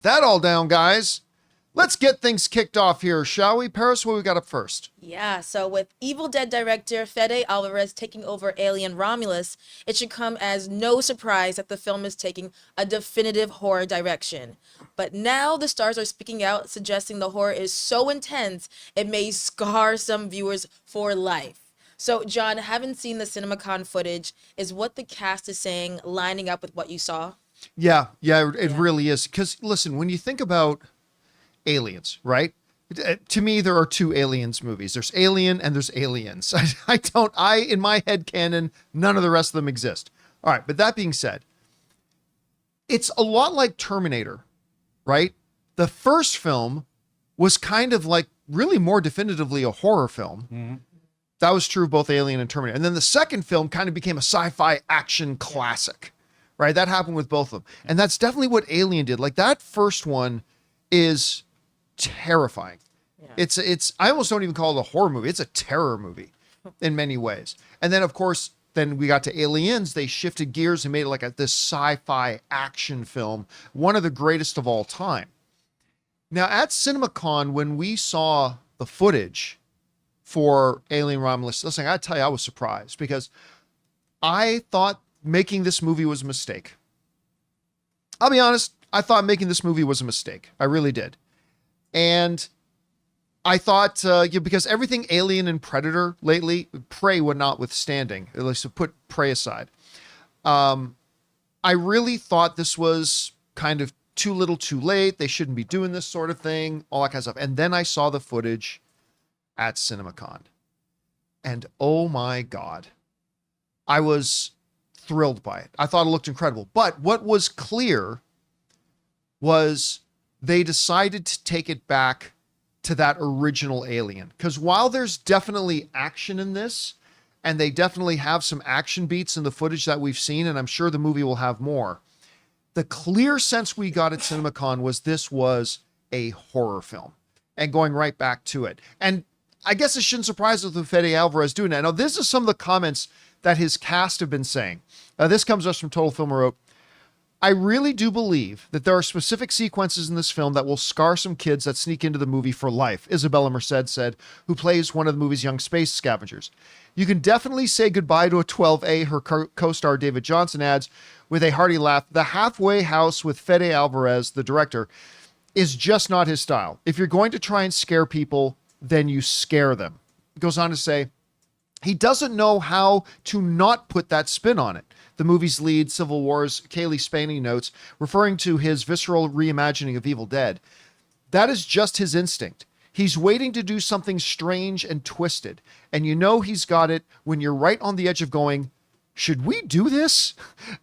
That all down, guys. Let's get things kicked off here, shall we? Paris, what we got up first? Yeah, so with Evil Dead director Fede Alvarez taking over Alien Romulus, it should come as no surprise that the film is taking a definitive horror direction. But now the stars are speaking out, suggesting the horror is so intense it may scar some viewers for life. So, John, haven't seen the CinemaCon footage. Is what the cast is saying lining up with what you saw? Yeah, it really is. Because listen, when you think about Aliens, right? To me, there are two Aliens movies. There's Alien and there's Aliens. In my head canon, none of the rest of them exist. All right, but that being said, it's a lot like Terminator, right? The first film was kind of like really more definitively a horror film. Mm-hmm. That was true of both Alien and Terminator. And then the second film kind of became a sci-fi action classic, right? That happened with both of them. And that's definitely what Alien did. Like that first one is terrifying. Yeah. It's I almost don't even call it a horror movie. It's a terror movie in many ways. And then of course, then we got to Aliens. They shifted gears and made it like this sci-fi action film, one of the greatest of all time. Now at CinemaCon, when we saw the footage for Alien Romulus, listen, I gotta tell you, I was surprised because I thought making this movie was a mistake. I'll be honest, I thought making this movie was a mistake. I really did. And I thought, because everything Alien and Predator lately, Prey would notwithstanding, at least to put Prey aside, I really thought this was kind of too little too late. They shouldn't be doing this sort of thing, all that kind of stuff. And then I saw the footage at CinemaCon. And oh my God, I was thrilled by it. I thought it looked incredible. But what was clear was they decided to take it back to that original Alien. Because while there's definitely action in this, and they definitely have some action beats in the footage that we've seen, and I'm sure the movie will have more, the clear sense we got at CinemaCon was this was a horror film. And going right back to it. And I guess it shouldn't surprise us with Fede Alvarez doing that. Now, this is some of the comments that his cast have been saying. This comes us from Total Film wrote, I really do believe that there are specific sequences in this film that will scar some kids that sneak into the movie for life, Isabella Merced said, who plays one of the movie's young space scavengers. You can definitely say goodbye to a 12A, her co-star David Johnson adds, with a hearty laugh. The halfway house with Fede Alvarez, the director, is just not his style. If you're going to try and scare people, then you scare them. He goes on to say, he doesn't know how to not put that spin on it. The movie's lead, Civil War's Kaylee Spaney notes, referring to his visceral reimagining of Evil Dead. That is just his instinct. He's waiting to do something strange and twisted. And you know he's got it when you're right on the edge of going, should we do this?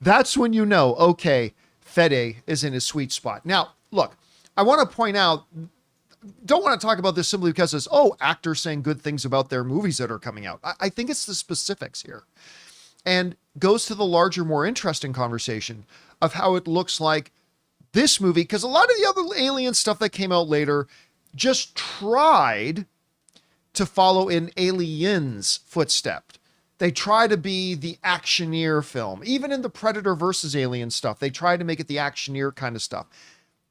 That's when you know, okay, Fede is in his sweet spot. Now, look, I want to point out, don't want to talk about this simply because it's, actors saying good things about their movies that are coming out. I think it's the specifics here. And goes to the larger, more interesting conversation of how it looks like this movie, because a lot of the other Alien stuff that came out later just tried to follow in Alien's footstep. They try to be the actioneer film. Even in the Predator versus Alien stuff, they try to make it the actioneer kind of stuff.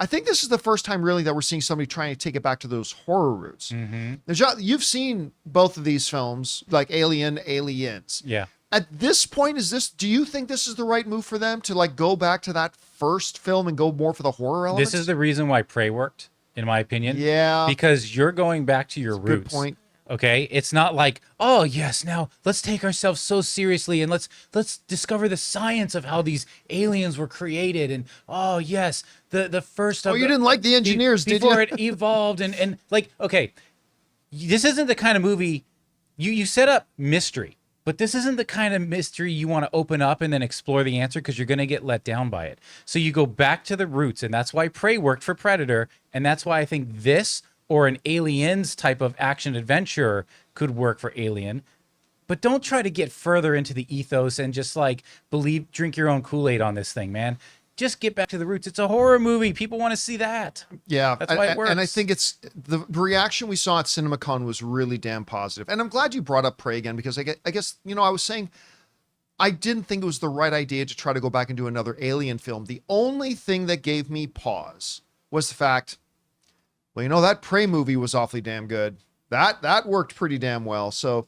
I think this is the first time really that we're seeing somebody trying to take it back to those horror roots. Mm-hmm. Now, you've seen both of these films, like Alien, Aliens. Yeah. At this point, do you think this is the right move for them to like go back to that first film and go more for the horror elements? This is the reason why Prey worked, in my opinion. Yeah. Because you're going back to your roots. Good point. Okay, it's not like, oh yes, now let's take ourselves so seriously and let's discover the science of how these aliens were created, and oh yes, the first. You didn't like the engineers, did you? Before it evolved, and like, okay, this isn't the kind of movie you set up mystery, but this isn't the kind of mystery you want to open up and then explore the answer because you're going to get let down by it. So you go back to the roots, and that's why Prey worked for Predator, and that's why I think this, or an Aliens type of action adventure, could work for Alien. But don't try to get further into the ethos and just like drink your own Kool-Aid on this thing, man. Just get back to the roots. It's a horror movie. People want to see that. Yeah. That's why it works. And I think it's the reaction we saw at CinemaCon was really damn positive. And I'm glad you brought up Prey again, because I guess, I was saying, I didn't think it was the right idea to try to go back and do another Alien film. The only thing that gave me pause was the fact, well, you know, that Prey movie was awfully damn good. That worked pretty damn well. So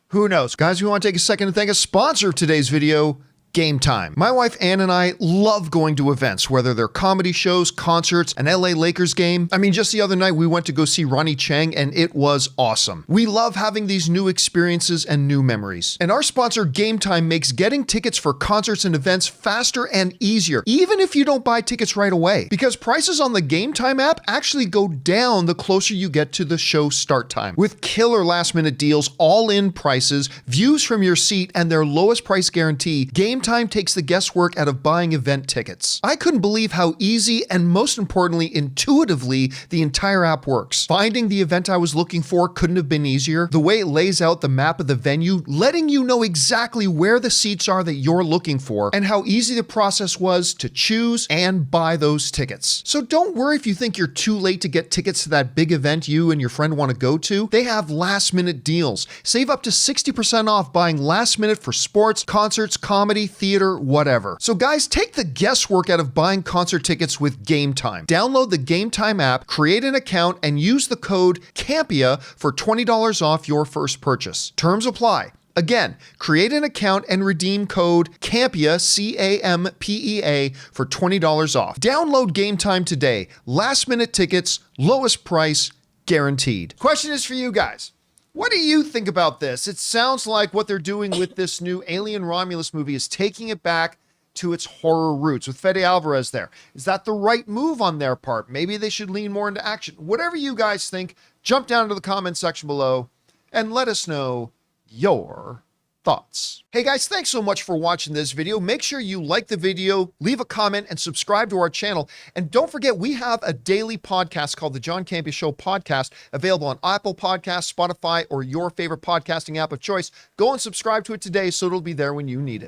who knows? Guys, we want to take a second to thank a sponsor of today's video, Gametime. My wife Ann and I love going to events, whether they're comedy shows, concerts, an LA Lakers game. I mean, just the other night we went to go see Ronnie Chang and it was awesome. We love having these new experiences and new memories. And our sponsor Gametime makes getting tickets for concerts and events faster and easier, even if you don't buy tickets right away. Because prices on the Gametime app actually go down the closer you get to the show start time. With killer last minute deals, all-in prices, views from your seat, and their lowest price guarantee, Gametime takes the guesswork out of buying event tickets. I couldn't believe how easy and most importantly, intuitively, the entire app works. Finding the event I was looking for couldn't have been easier. The way it lays out the map of the venue, letting you know exactly where the seats are that you're looking for, and how easy the process was to choose and buy those tickets. So don't worry if you think you're too late to get tickets to that big event you and your friend want to go to. They have last minute deals. Save up to 60% off buying last minute for sports, concerts, comedy, theater, whatever. So guys, take the guesswork out of buying concert tickets with Gametime. Download the Gametime app, create an account, and use the code Campea for $20 off your first purchase. Terms apply. Again, create an account and redeem code CAMPEA, C-A-M-P-E-A, for $20 off. Download Gametime today. Last minute tickets, lowest price, guaranteed. Question is for you guys. What do you think about this? It sounds like what they're doing with this new Alien Romulus movie is taking it back to its horror roots with Fede Alvarez there. Is that the right move on their part? Maybe they should lean more into action. Whatever you guys think, jump down to the comment section below and let us know your thoughts. Hey guys, thanks so much for watching this video. Make sure you like the video, leave a comment, and subscribe to our channel. And don't forget, we have a daily podcast called the John Campea Show podcast, available on Apple Podcasts, Spotify, or your favorite podcasting app of choice. Go and subscribe to it today so it'll be there when you need it.